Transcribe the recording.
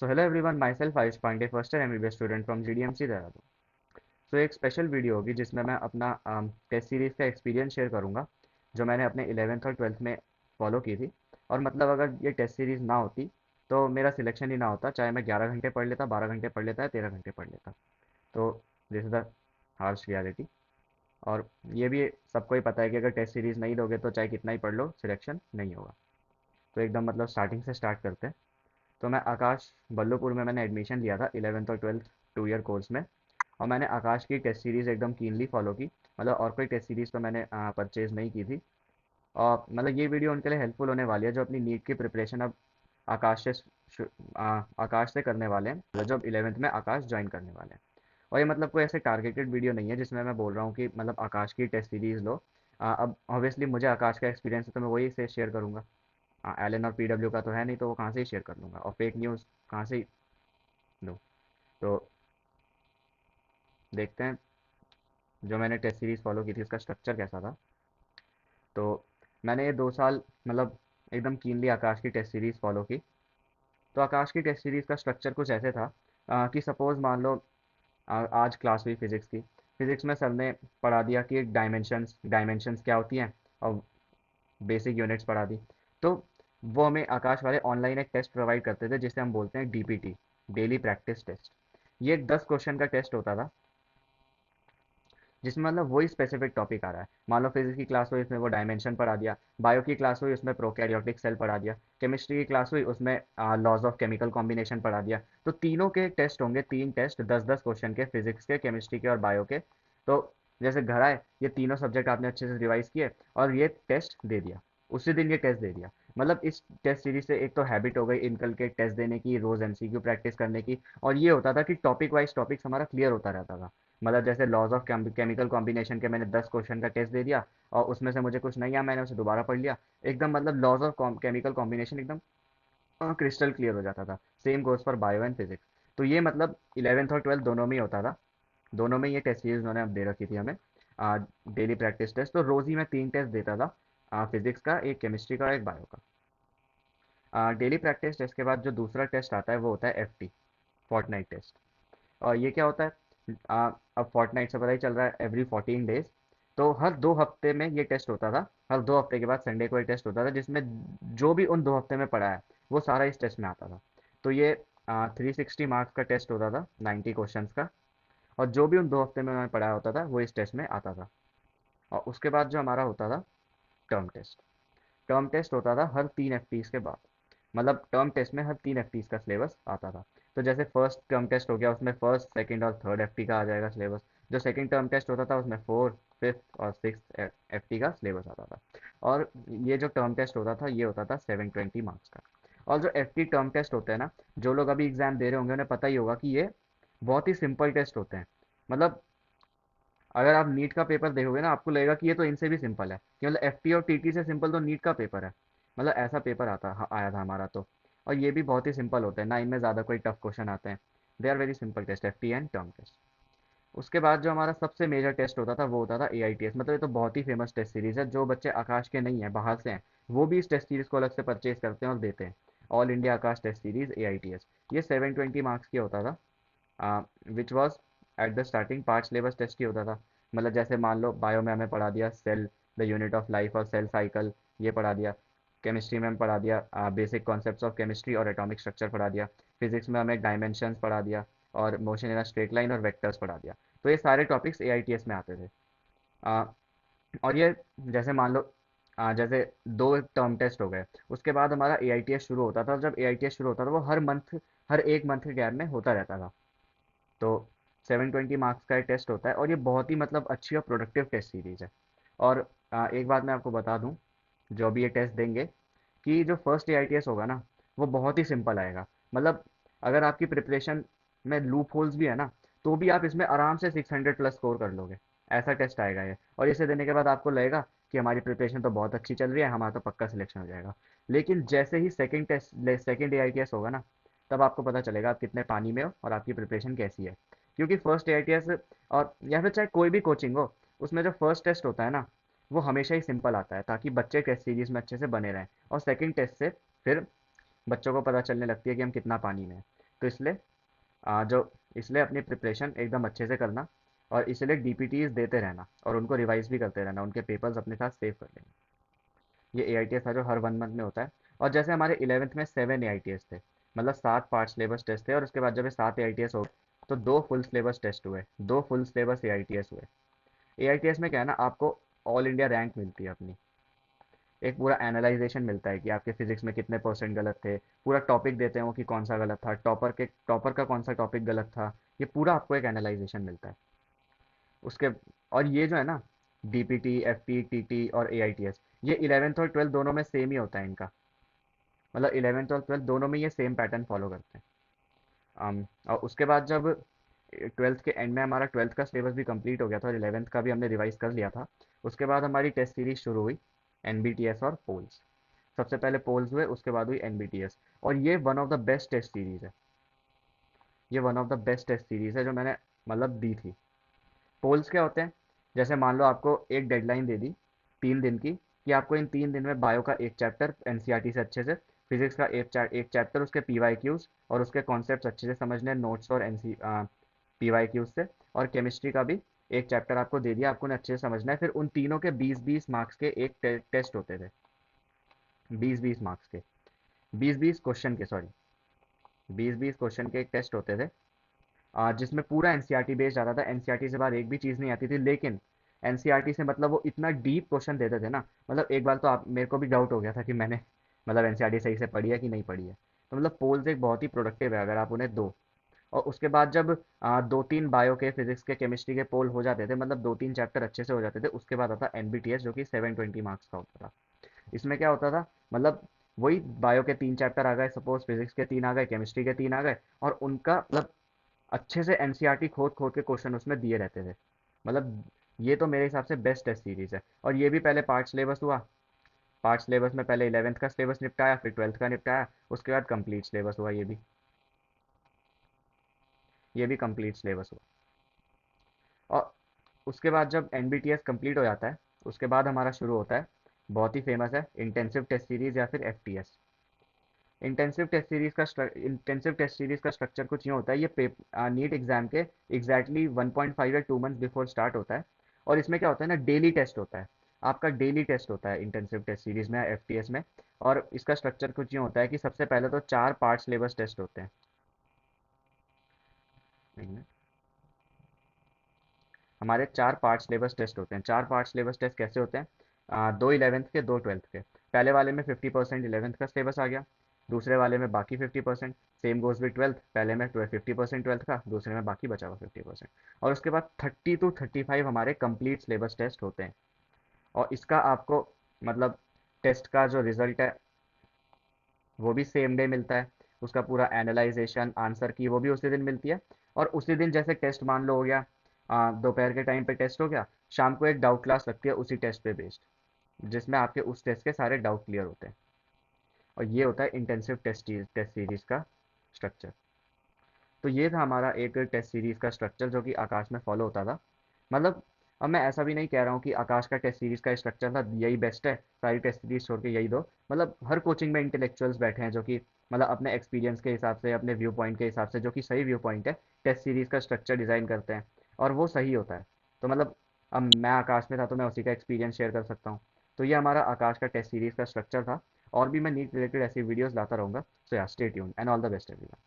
So hello everyone, myself Ayush Pandey, first year MBBS student from GDMC Dehradun. सो एक special video होगी जिसमें मैं अपना टेस्ट सीरीज़ का एक्सपीरियंस शेयर करूंगा जो मैंने अपने 11th और 12th में फॉलो की थी। और मतलब अगर ये टेस्ट सीरीज़ ना होती तो मेरा सिलेक्शन ही ना होता, चाहे मैं 11 घंटे पढ़ लेता, 12 घंटे पढ़ लेता या 13 घंटे पढ़ लेता। तो this is the harsh reality. और ये भी सबको ही पता है कि अगर टेस्ट सीरीज़ नहीं दोगे तो चाहे कितना ही पढ़ लो सिलेक्शन नहीं होगा। तो एकदम मतलब स्टार्टिंग से स्टार्ट करते हैं। तो मैं आकाश बल्लूपुर में मैंने एडमिशन लिया था 11th और 12th 2 ईयर कोर्स में। और मैंने आकाश की टेस्ट सीरीज़ एकदम कीनली फॉलो की। मतलब और कोई टेस्ट सीरीज़ तो मैंने परचेज़ नहीं की थी। और मतलब ये वीडियो उनके लिए हेल्पफुल होने वाली है जो अपनी नीट की प्रिपरेशन अब आकाश से आकाश से करने वाले हैं, जो जब 11th में आकाश ज्वाइन करने वाले हैं। और ये मतलब कोई ऐसे टारगेटेड वीडियो नहीं है जिसमें मैं बोल रहा हूँ कि मतलब आकाश की टेस्ट सीरीज़ लो। अब ऑब्वियसली मुझे आकाश का एक्सपीरियंस है तो मैं वही से शेयर करूँगा। एल एन और पीडब्ल्यू का तो है नहीं, तो वो कहाँ से ही शेयर कर लूँगा, और फेक न्यूज़ कहाँ से ही दूँ। तो देखते हैं जो मैंने टेस्ट सीरीज़ फॉलो की थी उसका स्ट्रक्चर कैसा था। तो मैंने ये 2 साल मतलब एकदम कीनली आकाश की टेस्ट सीरीज़ फॉलो की। तो आकाश की टेस्ट सीरीज़ का स्ट्रक्चर कुछ ऐसे था कि सपोज़ मान लो आज क्लास हुई फिज़िक्स की। फिज़िक्स में सर ने पढ़ा दिया कि डायमेंशंस डायमेंशंस क्या होती हैं, और बेसिक यूनिट्स पढ़ा दी। तो वो हमें आकाश वाले ऑनलाइन एक टेस्ट प्रोवाइड करते थे जिसे हम बोलते हैं डीपीटी, डेली प्रैक्टिस टेस्ट। ये एक 10 क्वेश्चन का टेस्ट होता था जिसमें मतलब वही स्पेसिफिक टॉपिक आ रहा है। मान लो फिजिक्स की क्लास हुई, उसमें वो डायमेंशन पढ़ा दिया। बायो की क्लास हुई, उसमें प्रोकैरियोटिक सेल पढ़ा दिया। केमिस्ट्री की क्लास हुई, उसमें लॉज ऑफ केमिकल कॉम्बिनेशन पढ़ा दिया। तो तीनों के टेस्ट होंगे, 3 टेस्ट 10-10 क्वेश्चन के, फिजिक्स के, केमिस्ट्री के और बायो के। तो जैसे घर आए, ये तीनों सब्जेक्ट आपने अच्छे से रिवाइज किए और ये टेस्ट दे दिया, उसी दिन ये टेस्ट दे दिया। मतलब इस टेस्ट सीरीज से एक तो हैबिट हो गई इनकल के टेस्ट देने की, रोज एमसीक्यू प्रैक्टिस करने की। और ये होता था कि टॉपिक वाइज टॉपिक्स हमारा क्लियर होता रहता था। मतलब जैसे लॉज ऑफ केमिकल कॉम्बिनेशन के मैंने 10 क्वेश्चन का टेस्ट दे दिया, और उसमें से मुझे कुछ नहीं आया, मैंने उसे दोबारा पढ़ लिया। एकदम मतलब लॉज ऑफ केमिकल कॉम्बिनेशन एकदम क्रिस्टल क्लियर हो जाता था। Same goes for bio and physics. तो ये मतलब 11th और 12th दोनों में ही होता था। दोनों में ये टेस्ट सीरीज उन्होंने अब दे रखी थी हमें, डेली प्रैक्टिस टेस्ट। तो रोज ही मैं 3 टेस्ट देता था, फिजिक्स का, एक केमिस्ट्री का और एक बायो का। डेली प्रैक्टिस टेस्ट के बाद जो दूसरा टेस्ट आता है वो होता है एफटी, फोर्टनाइट टेस्ट। और ये क्या होता है, अब फोर्टनाइट से पता ही चल रहा है एवरी 14 डेज। तो हर 2 हफ्ते में ये टेस्ट होता था। हर 2 हफ्ते के बाद संडे को ये टेस्ट होता था जिसमें जो भी उन 2 हफ्ते में पढ़ा है वो सारा इस टेस्ट में आता था। तो ये 360 मार्क्स का टेस्ट होता था, 90 क्वेश्चंस का। और जो भी उन 2 हफ्ते में मैंने पढ़ाया होता था वो इस टेस्ट में आता था। और उसके बाद जो हमारा होता था टर्म टेस्ट। टर्म टेस्ट होता था हर 3 FTs के बाद। मतलब टर्म टेस्ट में हर 3 FTs का सिलेबस आता था। तो जैसे फर्स्ट टर्म टेस्ट हो गया, उसमें फर्स्ट सेकंड और थर्ड एफटी का आ जाएगा सिलेबस। जो सेकंड टर्म टेस्ट होता था उसमें फोर्थ, फिफ्थ और सिक्स एफटी का सिलेबस आता था। और ये जो टर्म टेस्ट होता था ये होता था 720 मार्क्स का। और जो एफटी टर्म टेस्ट होते हैं ना, जो लोग अभी एग्जाम दे रहे होंगे उन्हें पता ही होगा कि ये बहुत ही सिंपल टेस्ट होते हैं। मतलब अगर आप नीट का पेपर देखोगे ना, आपको लगेगा कि ये तो इनसे भी सिंपल है, कि मतलब एफटी और टीटी से सिंपल तो नीट का पेपर है। मतलब ऐसा पेपर आया था हमारा तो। और ये भी बहुत ही सिंपल होता है ना, इनमें ज़्यादा कोई टफ क्वेश्चन आते हैं। They are very simple test, FT and term test. उसके बाद जो हमारा सबसे मेजर टेस्ट होता था वो होता था एआईटीएस। मतलब ये तो बहुत ही फेमस टेस्ट सीरीज है, जो बच्चे आकाश के नहीं है बाहर से हैं वो भी इस टेस्ट सीरीज को अलग से परचेज करते हैं और देते हैं। All India Aakash test series AITS. ये 720 मार्क्स की होता था, which was at the starting 5 syllabus test ही होता था। मतलब जैसे मान लो बायो में हमें पढ़ा दिया cell, the unit of life और सेल साइकिल, ये पढ़ा दिया। केमिस्ट्री में हमें पढ़ा दिया बेसिक कॉन्सेप्ट्स ऑफ केमिस्ट्री और एटॉमिक स्ट्रक्चर पढ़ा दिया। फिजिक्स में हमें डायमेंशंस पढ़ा दिया, और motion in a straight line और वेक्टर्स पढ़ा दिया। तो ये सारे टॉपिक्स एआईटीएस में आते थे। आ, और ये जैसे मान लो जैसे 2 टर्म टेस्ट हो गए, उसके बाद हमारा एआईटीएस शुरू होता था। और जब एआईटीएस शुरू होता था वो हर एक मंथ के गैप में होता रहता था। तो 720 मार्क्स का ये टेस्ट होता है, और ये बहुत ही मतलब अच्छी और प्रोडक्टिव टेस्ट सीरीज है। और एक बात मैं आपको बता दूं, जो भी ये टेस्ट देंगे, कि जो फर्स्ट एआईटीएस होगा ना वो बहुत ही सिंपल आएगा। मतलब अगर आपकी प्रिपरेशन में लूप होल्स भी है ना, तो भी आप इसमें आराम से 600 प्लस स्कोर कर लोगे। ऐसा टेस्ट आएगा ये, और इसे देने के बाद आपको लगेगा कि हमारी प्रिपरेशन तो बहुत अच्छी चल रही है, हमारा तो पक्का सिलेक्शन हो जाएगा। लेकिन जैसे ही सेकंड एआईटीएस होगा ना, तब आपको पता चलेगा आप कितने पानी में हो और आपकी प्रिपरेशन कैसी है। क्योंकि फर्स्ट एआईटीएस, और या फिर चाहे कोई भी कोचिंग हो, उसमें जो फर्स्ट टेस्ट होता है ना वो हमेशा ही सिंपल आता है, ताकि बच्चे टेस्ट सीरीज में अच्छे से बने रहें। और सेकंड टेस्ट से फिर बच्चों को पता चलने लगती है कि हम कितना पानी में हैं। तो इसलिए अपनी प्रिपरेशन एकदम अच्छे से करना, और इसलिए डीपीटीज देते रहना और उनको रिवाइज भी करते रहना, उनके पेपर्स अपने साथ सेव कर लेना। ये ए आई टी एस था जो हर 1 मंथ में होता है। और जैसे हमारे 11th में 7 ए आई टी एस थे, मतलब 7 पार्ट सिलेबस टेस्ट थे, और उसके बाद जब ये 7 ए आई टी एस हो तो 2 फुल सिलेबस टेस्ट हुए, 2 full syllabus A I T S हुए। ए आई टी एस में क्या है ना, आपको ऑल इंडिया रैंक मिलती है अपनी, एक पूरा एनालाइजेशन मिलता है कि आपके फिजिक्स में कितने परसेंट गलत थे, पूरा टॉपिक देते हैं वो कि कौन सा गलत था, टॉपर का कौन सा टॉपिक गलत था, ये पूरा आपको एक एनालाइजेशन मिलता है उसके। और ये जो है ना, डीपीटी, एफटी, टीटी और एआईटीएस, ये 11th और 12th दोनों में सेम ही होता है इनका, मतलब 11th और 12th दोनों में ये सेम पैटर्न फॉलो करते हैं। और उसके बाद जब 12th के एंड में हमारा 12th का सिलेबस भी कंप्लीट हो गया था और 11th का भी हमने रिवाइज कर लिया था, उसके बाद हमारी टेस्ट सीरीज शुरू हुई, एनबीटीएस और पोल्स। सबसे पहले पोल्स हुए, उसके बाद हुई एनबीटीएस, और ये one of the best test series है। ये one of the best test series है जो मैंने मतलब दी थी। पोल्स क्या होते हैं, जैसे मान लो आपको एक डेडलाइन दे दी 3 दिन की, कि आपको इन 3 दिन में बायो का एक चैप्टर एनसीईआरटी से अच्छे से, फिजिक्स का एक चैप्टर उसके पीवाईक्यूज और उसके कॉन्सेप्ट्स अच्छे से समझने हैं नोट्स और एनसी पीवाईक्यूज से, और केमिस्ट्री का भी एक चैप्टर आपको दे दिया, आपको उन्हें अच्छे से समझना है। फिर उन तीनों के 20-20 मार्क्स के एक टेस्ट होते थे, 20-20 मार्क्स के, 20-20 क्वेश्चन के, सॉरी, 20-20 क्वेश्चन के एक टेस्ट होते थे, जिसमें पूरा एनसीईआरटी बेस्ड आता था। एनसीईआरटी से बाहर एक भी चीज़ नहीं आती थी, लेकिन एनसीईआरटी से मतलब वो इतना डीप क्वेश्चन देते थे ना, मतलब एक बार तो आप मेरे को भी डाउट हो गया था कि मैंने मतलब एनसीईआरटी सही से पढ़ी है कि नहीं पढ़ी है। तो मतलब पोल्स एक बहुत ही प्रोडक्टिव है अगर आप उन्हें दो। और उसके बाद जब 2-3 बायो के, फिजिक्स के, केमिस्ट्री के पोल हो जाते थे, मतलब 2-3 चैप्टर अच्छे से हो जाते थे, उसके बाद आता एनबीटीएस जो कि 720 मार्क्स का होता था। इसमें क्या होता था, मतलब वही बायो के 3 चैप्टर आ गए, सपोज फिजिक्स के 3 आ गए, केमिस्ट्री के 3 आ गए, और उनका मतलब अच्छे से एनसीईआरटी खोद खोद के क्वेश्चन उसमें दिए रहते थे। मतलब ये तो मेरे हिसाब से बेस्ट टेस्ट सीरीज है। और ये भी पहले पार्ट सिलेबस हुआ, पार्ट सिलेबस में पहले 11th का सिलेबस निपटाया, फिर 12th का निपटाया, उसके बाद कंप्लीट सिलेबस हुआ, ये भी कंप्लीट सिलेबस हुआ। और उसके बाद जब एनबीटीएस कंप्लीट हो जाता है, उसके बाद हमारा शुरू होता है, बहुत ही फेमस है, इंटेंसिव टेस्ट सीरीज या फिर एफटीएस। इंटेंसिव टेस्ट सीरीज का स्ट्रक्चर कुछ यूँ होता है, ये नीट एग्जाम के एग्जैक्टली 1.5 या 2 मंथ बिफोर स्टार्ट होता है। और इसमें क्या होता है ना, डेली टेस्ट होता है, आपका डेली टेस्ट होता है इंटेंसिव टेस्ट सीरीज में, एफटीएस में। और इसका स्ट्रक्चर कुछ यूँ होता है कि सबसे पहले तो 4 पार्ट सिलेबस टेस्ट होते हैं। एक मिनट। हमारे 4 पार्ट सिलेबस टेस्ट होते हैं। 4 पार्ट सिलेबस टेस्ट कैसे होते हैं, दो 11th के, दो 12th के। पहले वाले में 50% 11th का सिलेबस आ गया, दूसरे वाले में बाकी 50%। सेम गोज भी 12th, पहले में 50% 12th का, दूसरे में बाकी बचा हुआ 50%। और उसके बाद 30 to 35 हमारे कंप्लीट सिलेबस टेस्ट होते हैं। और इसका आपको मतलब टेस्ट का जो रिजल्ट है वो भी सेम डे मिलता है, उसका पूरा एनालाइजेशन, आंसर की, वो भी उसी दिन मिलती है। और उसी दिन जैसे टेस्ट मान लो हो गया, दोपहर के टाइम पे टेस्ट हो गया, शाम को एक डाउट क्लास लगती है उसी टेस्ट पे बेस्ड, जिसमें आपके उस टेस्ट के सारे डाउट क्लियर होते हैं। और ये होता है इंटेंसिव टेस्ट सीरीज का स्ट्रक्चर। तो ये था हमारा एक टेस्ट सीरीज का स्ट्रक्चर जो कि आकाश में फॉलो होता था। मतलब अब मैं ऐसा भी नहीं कह रहा हूँ कि आकाश का टेस्ट सीरीज का स्ट्रक्चर था यही बेस्ट है, सारी टेस्ट सीरीज छोड़ के यही दो। मतलब हर कोचिंग में इंटेलेक्चुअल्स बैठे हैं जो कि मतलब अपने एक्सपीरियंस के हिसाब से, अपने व्यू पॉइंट के हिसाब से, जो कि सही व्यू पॉइंट है, टेस्ट सीरीज का स्ट्रक्चर डिज़ाइन करते हैं, और वो सही होता है। तो मतलब अब मैं आकाश में था तो मैं उसी का एक्सपीरियंस शेयर कर सकता हूँ। तो ये हमारा आकाश का टेस्ट सीरीज का स्ट्रक्चर था। और भी मैं नीट रिलेटेड ऐसी वीडियोस लाता रहूँगा। सो या stay tuned and all the best everyone.